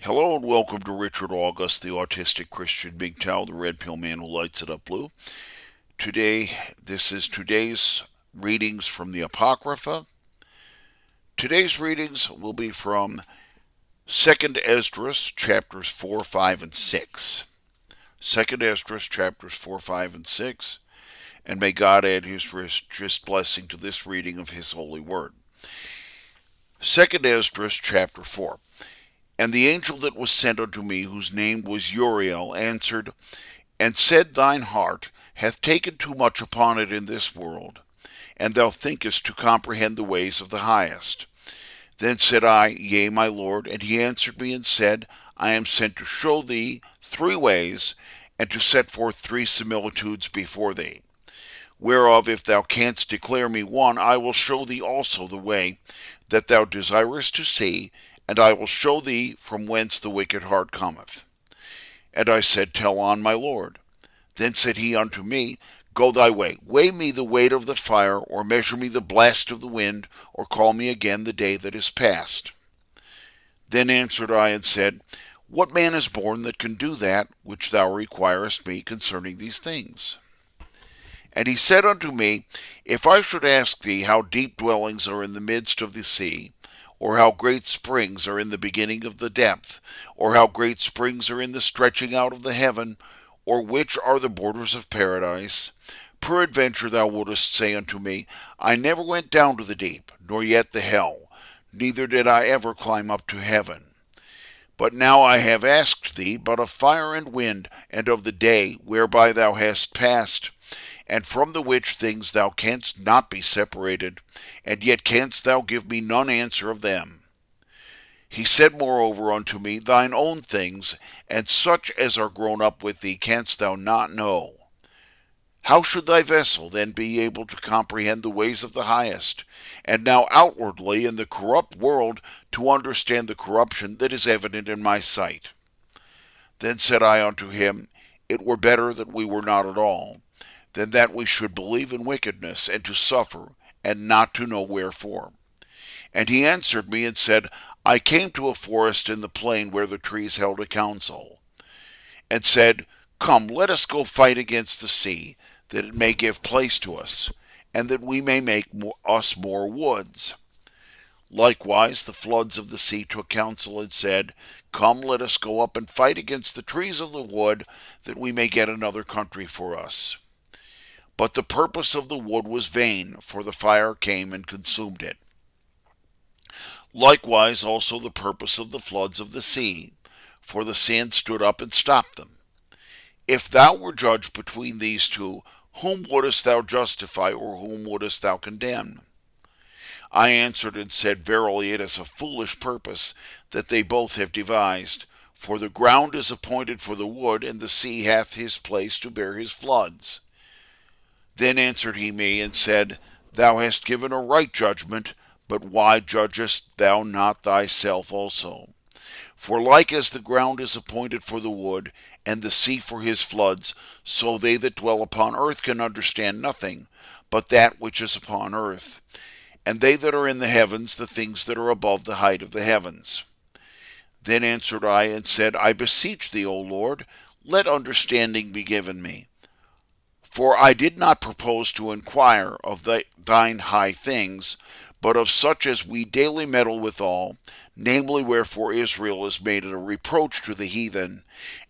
Hello and welcome to Richard August, the autistic Christian big towel, the red pill man who lights it up blue. Today's readings from the Apocrypha. Today's readings will be from 2nd Esdras chapters 4, 5, and 6. 2nd Esdras chapters 4, 5, and 6. And may God add his richest blessing to this reading of his holy word. 2nd Esdras chapter 4. And the angel that was sent unto me, whose name was Uriel, answered and said, Thine heart hath taken too much upon it in this world, and thou thinkest to comprehend the ways of the highest. Then said I, Yea, my Lord. And he answered me and said, I am sent to show thee three ways, and to set forth three similitudes before thee. Whereof, if thou canst declare me one, I will show thee also the way that thou desirest to see, and I will show thee from whence the wicked heart cometh. And I said, Tell on, my Lord. Then said he unto me, Go thy way, weigh me the weight of the fire, or measure me the blast of the wind, or call me again the day that is past. Then answered I and said, What man is born that can do that which thou requirest me concerning these things? And he said unto me, If I should ask thee how deep dwellings are in the midst of the sea, or how great springs are in the beginning of the depth, or how great springs are in the stretching out of the heaven, or which are the borders of paradise, peradventure thou wouldest say unto me, I never went down to the deep, nor yet the hell, neither did I ever climb up to heaven. But now I have asked thee but of fire and wind, and of the day whereby thou hast passed, and from the which things thou canst not be separated, and yet canst thou give me none answer of them. He said moreover unto me, Thine own things, and such as are grown up with thee, canst thou not know. How should thy vessel then be able to comprehend the ways of the highest, and now outwardly in the corrupt world to understand the corruption that is evident in my sight? Then said I unto him, It were better that we were not at all, than that we should believe in wickedness, and to suffer, and not to know wherefore. And he answered me and said, I came to a forest in the plain where the trees held a council, and said, Come, let us go fight against the sea, that it may give place to us, and that we may make us more woods. Likewise the floods of the sea took counsel and said, Come, let us go up and fight against the trees of the wood, that we may get another country for us. But the purpose of the wood was vain, for the fire came and consumed it. Likewise also the purpose of the floods of the sea, for the sand stood up and stopped them. If thou were judged between these two, whom wouldest thou justify, or whom wouldest thou condemn? I answered and said, Verily it is a foolish purpose that they both have devised. For the ground is appointed for the wood, and the sea hath his place to bear his floods. Then answered he me, and said, Thou hast given a right judgment, but why judgest thou not thyself also? For like as the ground is appointed for the wood, and the sea for his floods, so they that dwell upon earth can understand nothing, but that which is upon earth, and they that are in the heavens the things that are above the height of the heavens. Then answered I and said, I beseech thee, O Lord, let understanding be given me. For I did not propose to inquire of thine high things, but of such as we daily meddle withal, namely wherefore Israel is made a reproach to the heathen,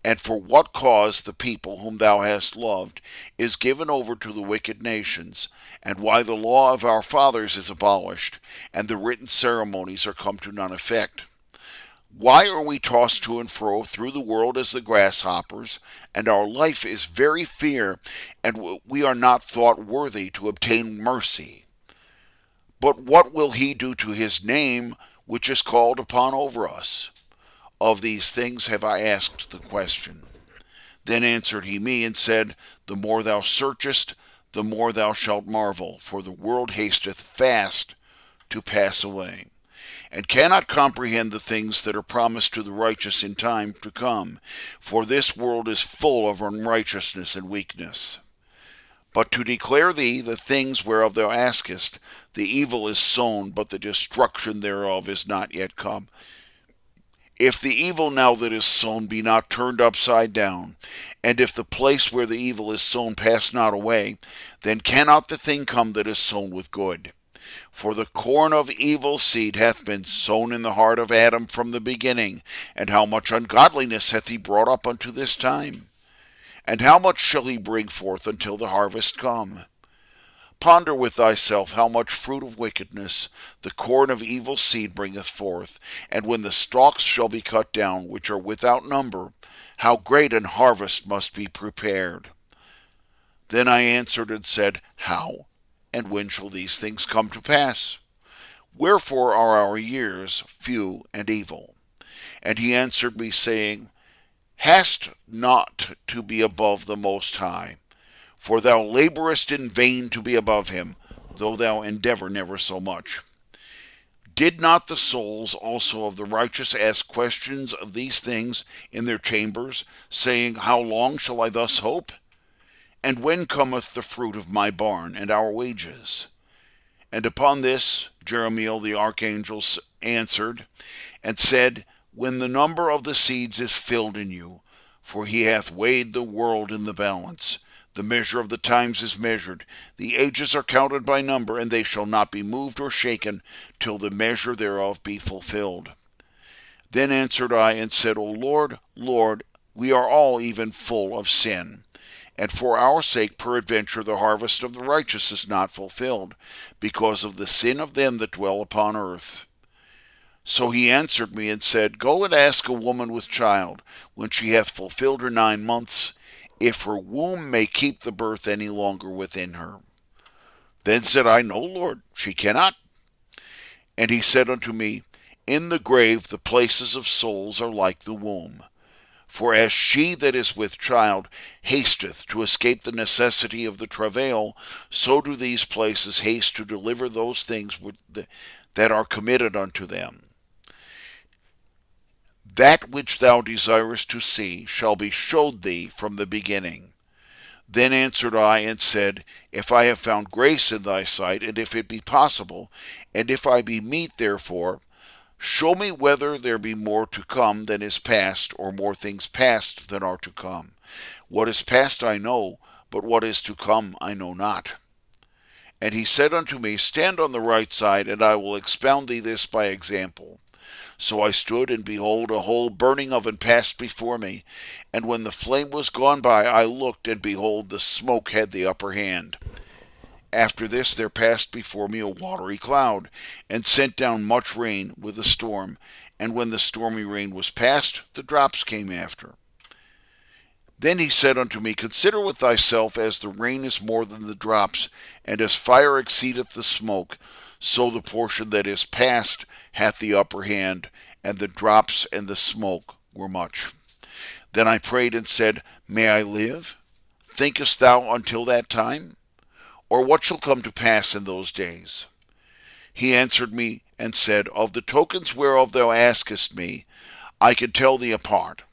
and for what cause the people whom thou hast loved is given over to the wicked nations, and why the law of our fathers is abolished, and the written ceremonies are come to none effect. Why are we tossed to and fro through the world as the grasshoppers, and our life is very fear, and we are not thought worthy to obtain mercy? But what will he do to his name which is called upon over us? Of these things have I asked the question. Then answered he me and said, The more thou searchest, the more thou shalt marvel, for the world hasteth fast to pass away, and cannot comprehend the things that are promised to the righteous in time to come, for this world is full of unrighteousness and weakness. But to declare thee the things whereof thou askest, the evil is sown, but the destruction thereof is not yet come. If the evil now that is sown be not turned upside down, and if the place where the evil is sown pass not away, then cannot the thing come that is sown with good. For the corn of evil seed hath been sown in the heart of Adam from the beginning, and how much ungodliness hath he brought up unto this time? And how much shall he bring forth until the harvest come? Ponder with thyself how much fruit of wickedness the corn of evil seed bringeth forth, and when the stalks shall be cut down, which are without number, how great an harvest must be prepared. Then I answered and said, How? And when shall these things come to pass? Wherefore are our years few and evil? And he answered me, saying, Hast not to be above the Most High, for thou laborest in vain to be above him, though thou endeavor never so much. Did not the souls also of the righteous ask questions of these things in their chambers, saying, How long shall I thus hope? And when cometh the fruit of my barn, and our wages? And upon this Jeremiel the archangel answered, and said, When the number of the seeds is filled in you, for he hath weighed the world in the balance, the measure of the times is measured, the ages are counted by number, and they shall not be moved or shaken, till the measure thereof be fulfilled. Then answered I and said, O Lord, Lord, we are all even full of sin. And for our sake peradventure the harvest of the righteous is not fulfilled, because of the sin of them that dwell upon earth. So he answered me and said, Go and ask a woman with child, when she hath fulfilled her 9 months, if her womb may keep the birth any longer within her. Then said I, No, Lord, she cannot. And he said unto me, In the grave the places of souls are like the womb. For as she that is with child hasteth to escape the necessity of the travail, so do these places haste to deliver those things that are committed unto them. That which thou desirest to see shall be showed thee from the beginning. Then answered I and said, If I have found grace in thy sight, and if it be possible, and if I be meet therefore, show me whether there be more to come than is past, or more things past than are to come. What is past I know, but what is to come I know not. And he said unto me, Stand on the right side, and I will expound thee this by example. So I stood, and behold, a whole burning oven passed before me. And when the flame was gone by, I looked, and behold, the smoke had the upper hand. After this there passed before me a watery cloud, and sent down much rain with a storm. And when the stormy rain was past, the drops came after. Then he said unto me, Consider with thyself, as the rain is more than the drops, and as fire exceedeth the smoke, so the portion that is past hath the upper hand, and the drops and the smoke were much. Then I prayed and said, May I live? Thinkest thou until that time? Or what shall come to pass in those days? He answered me and said, Of the tokens whereof thou askest me, I can tell thee a part,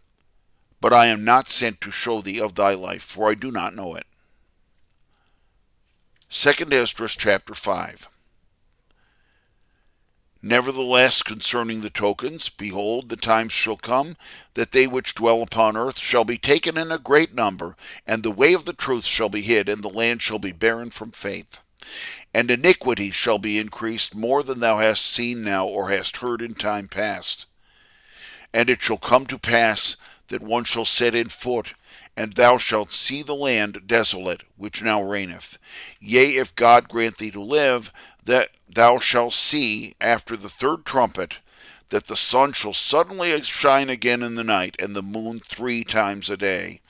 but I am not sent to show thee of thy life, for I do not know it. 2 Esdras chapter 5. Nevertheless, concerning the tokens, behold, the times shall come, that they which dwell upon earth shall be taken in a great number, and the way of the truth shall be hid, and the land shall be barren from faith. And iniquity shall be increased more than thou hast seen now, or hast heard in time past. And it shall come to pass that one shall set in foot, and thou shalt see the land desolate, which now reigneth. Yea, if God grant thee to live, that thou shalt see, after the third trumpet, that the sun shall suddenly shine again in the night, and the moon 3 times a day.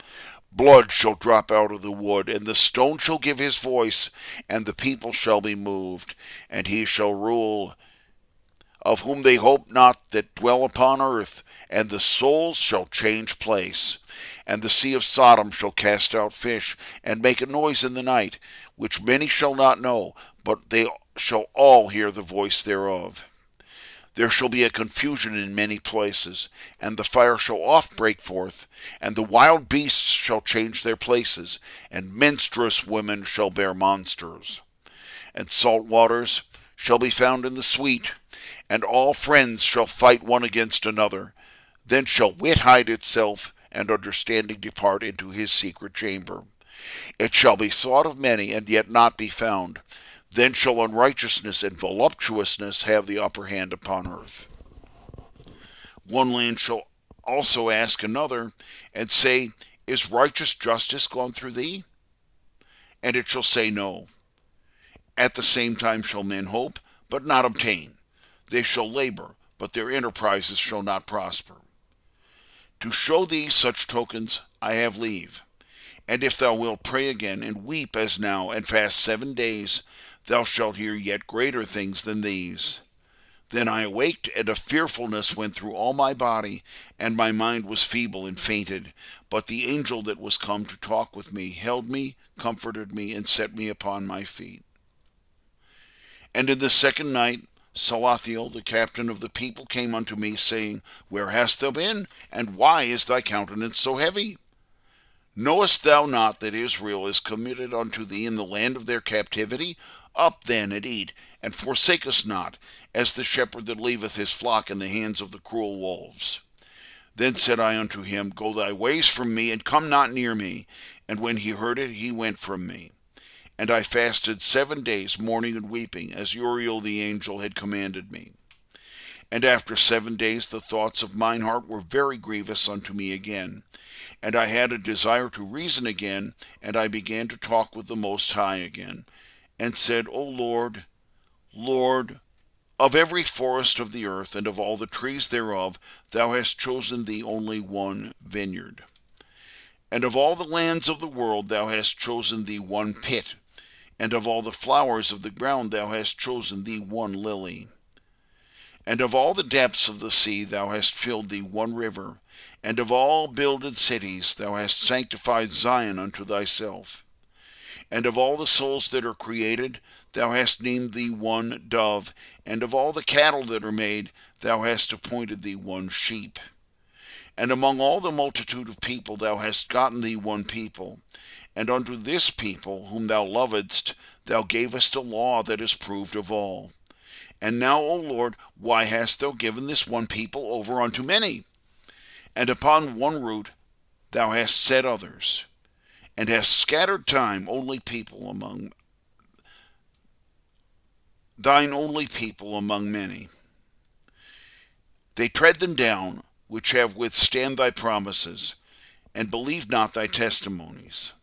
Blood shall drop out of the wood, and the stone shall give his voice, and the people shall be moved, and he shall rule, of whom they hope not that dwell upon earth, and the souls shall change place. And the sea of Sodom shall cast out fish, and make a noise in the night, which many shall not know, but they shall all hear the voice thereof. There shall be a confusion in many places, and the fire shall oft break forth, and the wild beasts shall change their places, and menstruous women shall bear monsters. And salt waters shall be found in the sweet, and all friends shall fight one against another. Then shall wit hide itself, and understanding depart into his secret chamber. It shall be sought of many, and yet not be found. Then shall unrighteousness and voluptuousness have the upper hand upon earth. One land shall also ask another, and say, Is righteous justice gone through thee? And it shall say, No. At the same time shall men hope, but not obtain. They shall labor, but their enterprises shall not prosper. To show thee such tokens I have leave. And if thou wilt pray again, and weep as now, and fast 7 days, thou shalt hear yet greater things than these. Then I awaked, and a fearfulness went through all my body, and my mind was feeble and fainted. But the angel that was come to talk with me held me, comforted me, and set me upon my feet. And in the second night Salathiel, the captain of the people, came unto me, saying, Where hast thou been? And why is thy countenance so heavy? Knowest thou not that Israel is committed unto thee in the land of their captivity? Up then and eat, and forsake us not, as the shepherd that leaveth his flock in the hands of the cruel wolves. Then said I unto him, Go thy ways from me, and come not near me. And when he heard it, he went from me. And I fasted 7 days, mourning and weeping, as Uriel the angel had commanded me. And after 7 days the thoughts of mine heart were very grievous unto me again. And I had a desire to reason again, and I began to talk with the Most High again, and said, O Lord, Lord, of every forest of the earth, and of all the trees thereof, thou hast chosen thee only one vineyard. And of all the lands of the world thou hast chosen thee one pit, and of all the flowers of the ground thou hast chosen thee one lily. And of all the depths of the sea thou hast filled thee one river, and of all builded cities thou hast sanctified Zion unto thyself. And of all the souls that are created thou hast named thee one dove, and of all the cattle that are made thou hast appointed thee one sheep. And among all the multitude of people thou hast gotten thee one people, and unto this people whom thou lovedst thou gavest a law that is proved of all. And now, O Lord, why hast thou given this one people over unto many? And upon one root thou hast set others, and hast scattered thine only people among many. They tread them down, which have withstand thy promises, and believe not thy testimonies.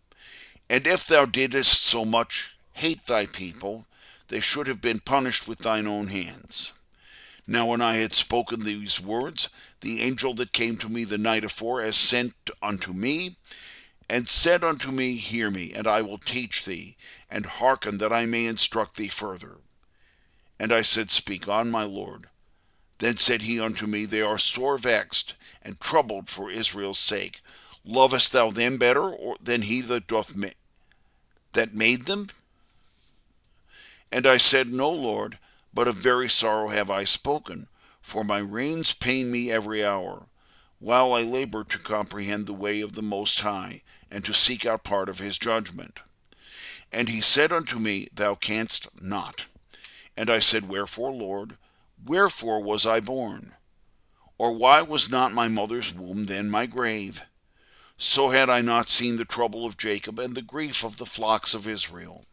And if thou didst so much hate thy people, they should have been punished with thine own hands. Now when I had spoken these words, the angel that came to me the night afore has sent unto me, and said unto me, Hear me, and I will teach thee, and hearken that I may instruct thee further. And I said, Speak on, my Lord. Then said he unto me, They are sore vexed, and troubled for Israel's sake. Lovest thou them better than he that made them? And I said, No, Lord, but of very sorrow have I spoken, for my reins pain me every hour, while I labor to comprehend the way of the Most High, and to seek out part of his judgment. And he said unto me, Thou canst not. And I said, Wherefore, Lord? Wherefore was I born? Or why was not my mother's womb then my grave? So had I not seen the trouble of Jacob, and the grief of the flocks of Israel.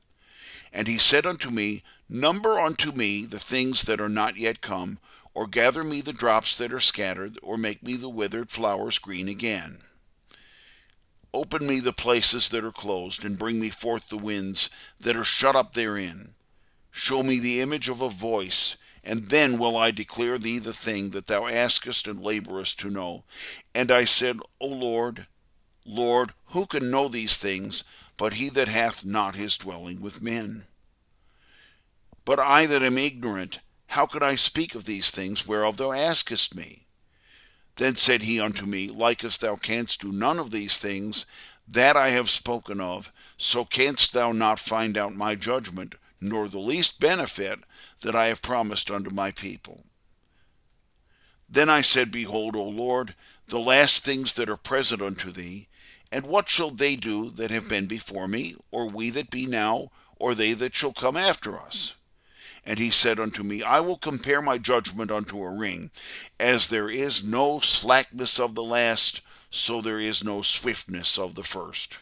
And he said unto me, Number unto me the things that are not yet come, or gather me the drops that are scattered, or make me the withered flowers green again. Open me the places that are closed, and bring me forth the winds that are shut up therein. Show me the image of a voice, and then will I declare thee the thing that thou askest and laborest to know. And I said, O Lord, Lord, who can know these things, but he that hath not his dwelling with men? But I that am ignorant, how could I speak of these things whereof thou askest me? Then said he unto me, Like as thou canst do none of these things that I have spoken of, so canst thou not find out my judgment, nor the least benefit that I have promised unto my people. Then I said, Behold, O Lord, the last things that are present unto thee, and what shall they do that have been before me, or we that be now, or they that shall come after us? And he said unto me, I will compare my judgment unto a ring. As there is no slackness of the last, so there is no swiftness of the first.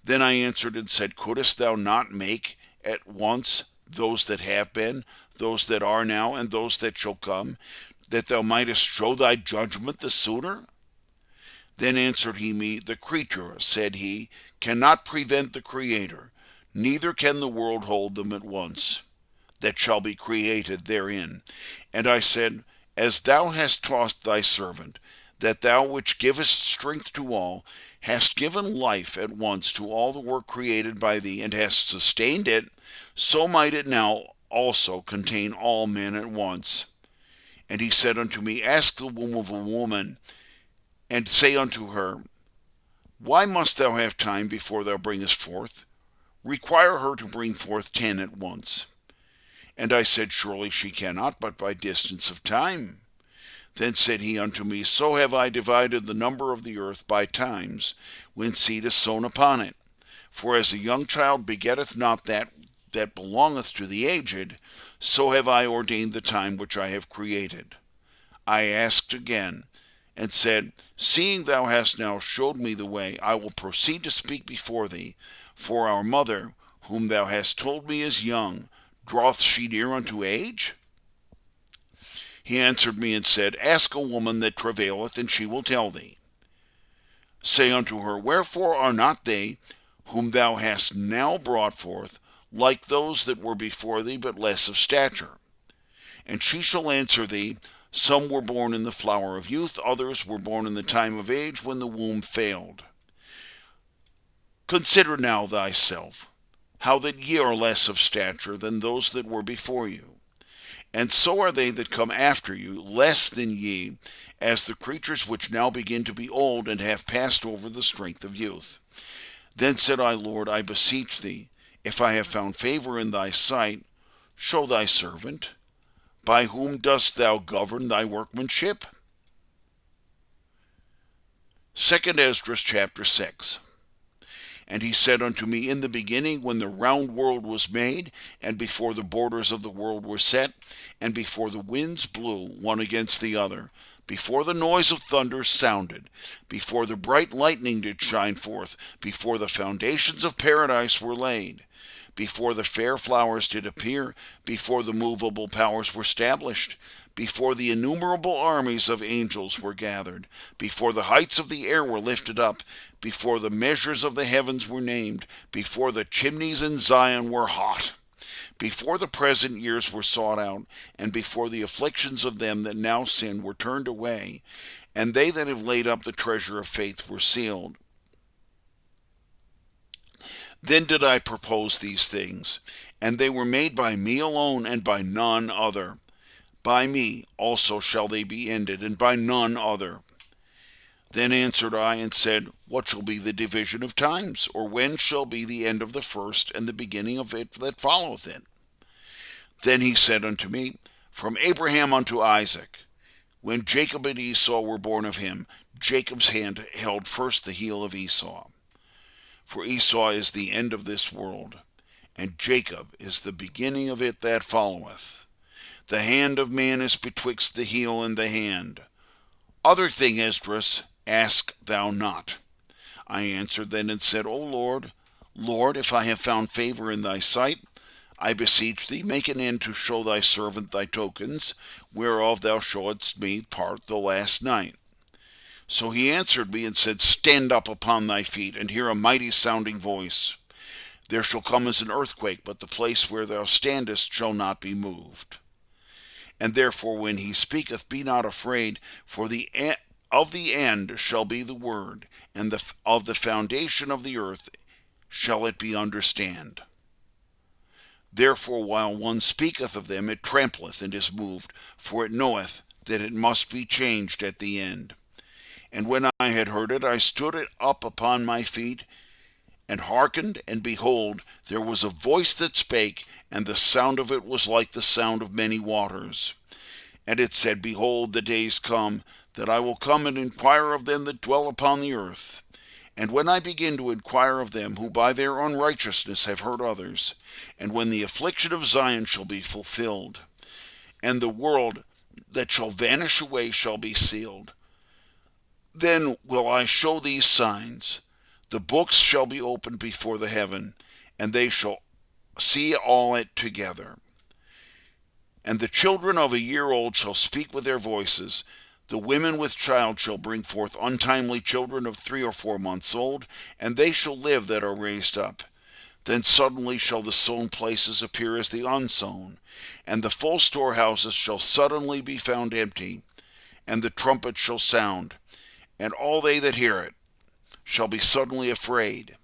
Then I answered and said, Couldst thou not make at once those that have been, those that are now, and those that shall come, that thou mightest show thy judgment the sooner? Then answered he me, The creature, said he, cannot prevent the Creator, neither can the world hold them at once, that shall be created therein. And I said, As thou hast taught thy servant, that thou which givest strength to all, hast given life at once to all the work created by thee, and hast sustained it, so might it now also contain all men at once. And he said unto me, Ask the womb of a woman, and say unto her, Why must thou have time before thou bringest forth? Require her to bring forth 10 at once. And I said, Surely she cannot, but by distance of time. Then said he unto me, So have I divided the number of the earth by times, when seed is sown upon it. For as a young child begetteth not that belongeth to the aged, so have I ordained the time which I have created. I asked again, and said, Seeing thou hast now showed me the way, I will proceed to speak before thee. For our mother, whom thou hast told me is young, draweth she near unto age? He answered me and said, Ask a woman that travaileth, and she will tell thee. Say unto her, Wherefore are not they, whom thou hast now brought forth, like those that were before thee, but less of stature? And she shall answer thee, Some were born in the flower of youth, others were born in the time of age, when the womb failed. Consider now thyself, how that ye are less of stature than those that were before you. And so are they that come after you, less than ye, as the creatures which now begin to be old, and have passed over the strength of youth. Then said I, Lord, I beseech thee, if I have found favor in thy sight, show thy servant. By whom dost thou govern thy workmanship? 2 Esdras chapter 6. And he said unto me, In the beginning, when the round world was made, and before the borders of the world were set, and before the winds blew one against the other, before the noise of thunder sounded, before the bright lightning did shine forth, before the foundations of paradise were laid, before the fair flowers did appear, before the movable powers were established, before the innumerable armies of angels were gathered, before the heights of the air were lifted up, before the measures of the heavens were named, before the chimneys in Zion were hot, before the present years were sought out, and before the afflictions of them that now sin were turned away, and they that have laid up the treasure of faith were sealed. Then did I propose these things, and they were made by me alone, and by none other. By me also shall they be ended, and by none other. Then answered I and said, What shall be the division of times? Or when shall be the end of the first, and the beginning of it that followeth it? Then he said unto me, From Abraham unto Isaac. When Jacob and Esau were born of him, Jacob's hand held first the heel of Esau. For Esau is the end of this world, and Jacob is the beginning of it that followeth. The hand of man is betwixt the heel and the hand. Other thing, Esdras, ask thou not. I answered then and said, O Lord, Lord, if I have found favor in thy sight, I beseech thee, make an end to show thy servant thy tokens, whereof thou showedst me part the last night. So he answered me and said, Stand up upon thy feet, and hear a mighty sounding voice. There shall come as an earthquake, but the place where thou standest shall not be moved. And therefore when he speaketh, be not afraid, for of the end shall be the word, and of the foundation of the earth shall it be understand. Therefore while one speaketh of them, it trembleth and is moved, for it knoweth that it must be changed at the end. And when I had heard it, I stood it up upon my feet, and hearkened, and behold, there was a voice that spake, and the sound of it was like the sound of many waters. And it said, Behold, the days come, that I will come and inquire of them that dwell upon the earth, And when I begin to inquire of them who by their unrighteousness have hurt others, and when the affliction of Zion shall be fulfilled, and the world that shall vanish away shall be sealed, then will I show these signs. The books shall be opened before the heaven, and they shall see all it together. And the children of a year old shall speak with their voices. The women with child shall bring forth untimely children of 3 or 4 months old, and they shall live that are raised up. Then suddenly shall the sown places appear as the unsown, and the full storehouses shall suddenly be found empty, and the trumpet shall sound, and all they that hear it shall be suddenly afraid.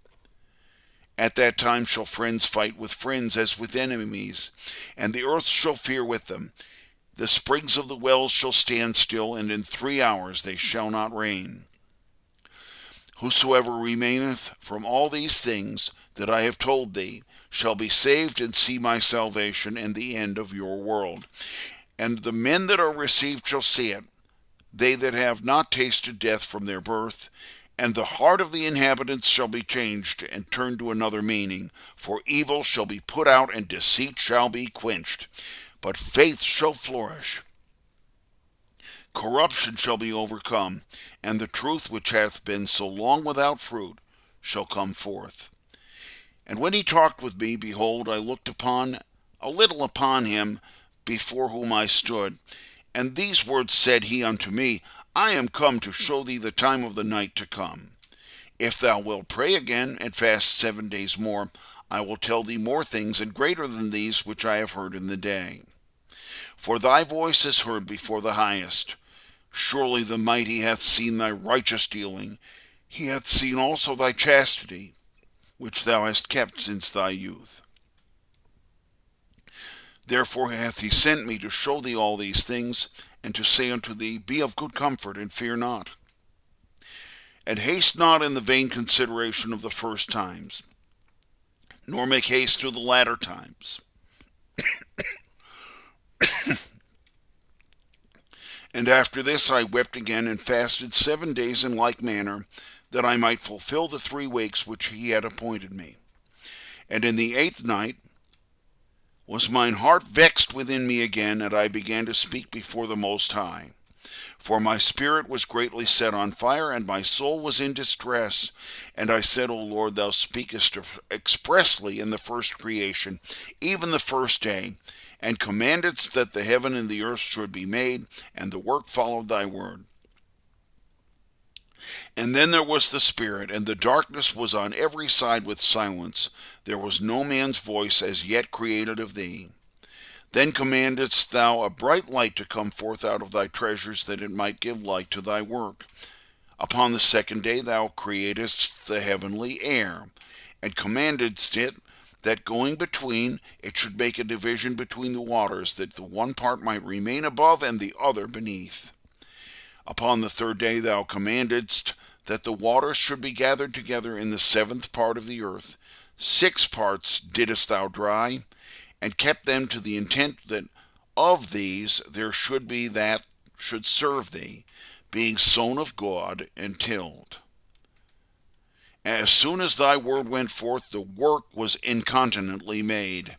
At that time shall friends fight with friends as with enemies, and the earth shall fear with them. The springs of the wells shall stand still, and in 3 hours they shall not rain. Whosoever remaineth from all these things that I have told thee shall be saved and see my salvation and the end of your world. And the men that are received shall see it, they that have not tasted death from their birth. And the heart of the inhabitants shall be changed and turned to another meaning. For evil shall be put out, and deceit shall be quenched. But faith shall flourish. Corruption shall be overcome, and the truth which hath been so long without fruit shall come forth. And when he talked with me, behold, I looked a little upon him before whom I stood. And these words said he unto me, I am come to show thee the time of the night to come. If thou wilt pray again, and fast 7 days more, I will tell thee more things, and greater than these which I have heard in the day. For thy voice is heard before the highest. Surely the mighty hath seen thy righteous dealing. He hath seen also thy chastity, which thou hast kept since thy youth. Therefore hath he sent me to show thee all these things, and to say unto thee, Be of good comfort, and fear not. And haste not in the vain consideration of the first times, nor make haste to the latter times. And after this I wept again, and fasted 7 days in like manner, that I might fulfill the 3 weeks which he had appointed me. And in the 8th night was mine heart vexed within me again, and I began to speak before the Most High. For my spirit was greatly set on fire, and my soul was in distress. And I said, O Lord, thou speakest expressly in the first creation, even the first day, and commandedst that the heaven and the earth should be made, and the work followed thy word. And then there was the Spirit, and the darkness was on every side with silence. There was no man's voice as yet created of thee. Then commandedst thou a bright light to come forth out of thy treasures, that it might give light to thy work. Upon the 2nd day thou createdst the heavenly air, and commandedst it that going between it should make a division between the waters, that the one part might remain above and the other beneath. Upon the 3rd day thou commandedst that the waters should be gathered together in the 7th part of the earth. 6 parts didst thou dry, and kept them to the intent that of these there should be that should serve thee, being sown of God and tilled. As soon as thy word went forth, the work was incontinently made.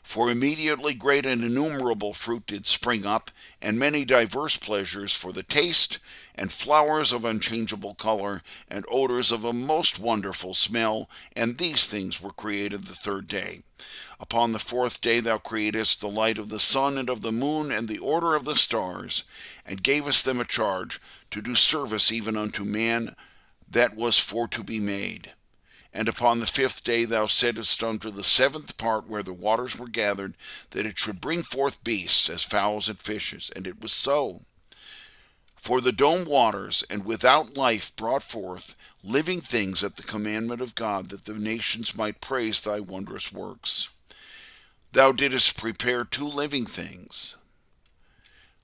For immediately great and innumerable fruit did spring up, and many diverse pleasures for the taste, and flowers of unchangeable color, and odors of a most wonderful smell, and these things were created the 3rd day. Upon the 4th day thou createdst the light of the sun and of the moon, and the order of the stars, and gavest them a charge to do service even unto man that was for to be made. And upon the 5th day thou saidst unto the 7th part where the waters were gathered, that it should bring forth beasts, as fowls and fishes. And it was so. For the dome waters, and without life, brought forth living things at the commandment of God, that the nations might praise thy wondrous works. Thou didst prepare 2 living things.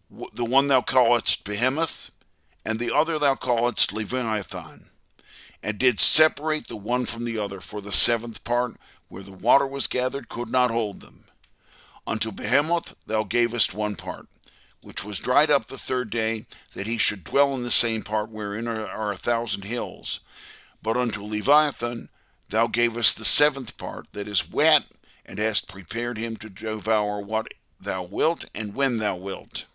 The one thou calledst Behemoth, and the other thou calledst Leviathan, and did separate the one from the other, for the 7th part, where the water was gathered, could not hold them. Unto Behemoth thou gavest 1 part, which was dried up the 3rd day, that he should dwell in the same part wherein are 1,000 hills. But unto Leviathan thou gavest the seventh part, that is wet, and hast prepared him to devour what thou wilt, and when thou wilt.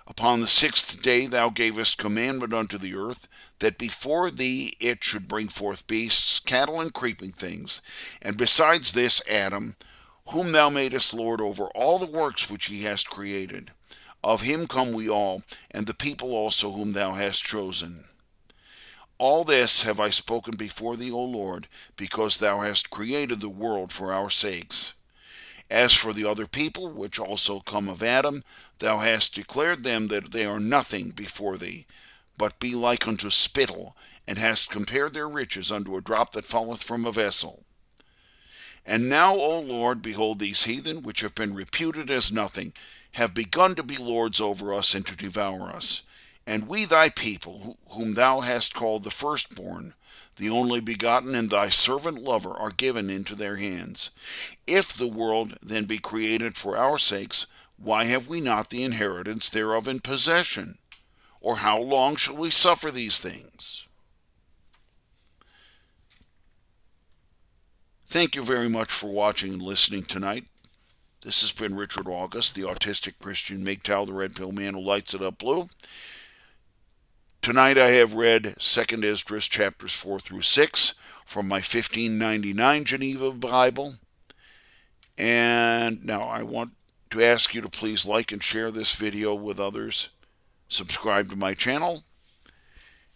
Upon the sixth day thou gavest commandment unto the earth, that before thee it should bring forth beasts, cattle, and creeping things, and besides this Adam, whom thou madest Lord over all the works which he hast created. Of him come we all, and the people also whom thou hast chosen. All this have I spoken before thee, O Lord, because thou hast created the world for our sakes. As for the other people, which also come of Adam, thou hast declared them that they are nothing before thee, but be like unto spittle, and hast compared their riches unto a drop that falleth from a vessel. And now, O Lord, behold, these heathen, which have been reputed as nothing, have begun to be lords over us and to devour us. And we thy people, whom thou hast called the firstborn, the only begotten, and thy servant lover, are given into their hands. If the world then be created for our sakes, why have we not the inheritance thereof in possession? Or how long shall we suffer these things? Thank you very much for watching and listening tonight. This has been Richard August, the autistic Christian MGTOW, the red pill man who lights it up blue. Tonight I have read 2nd Esdras chapters 4 through 6 from my 1599 Geneva Bible. And now I want to ask you to please like and share this video with others. Subscribe to my channel.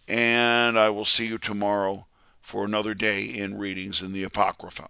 And I will see you tomorrow for another day in readings in the Apocrypha.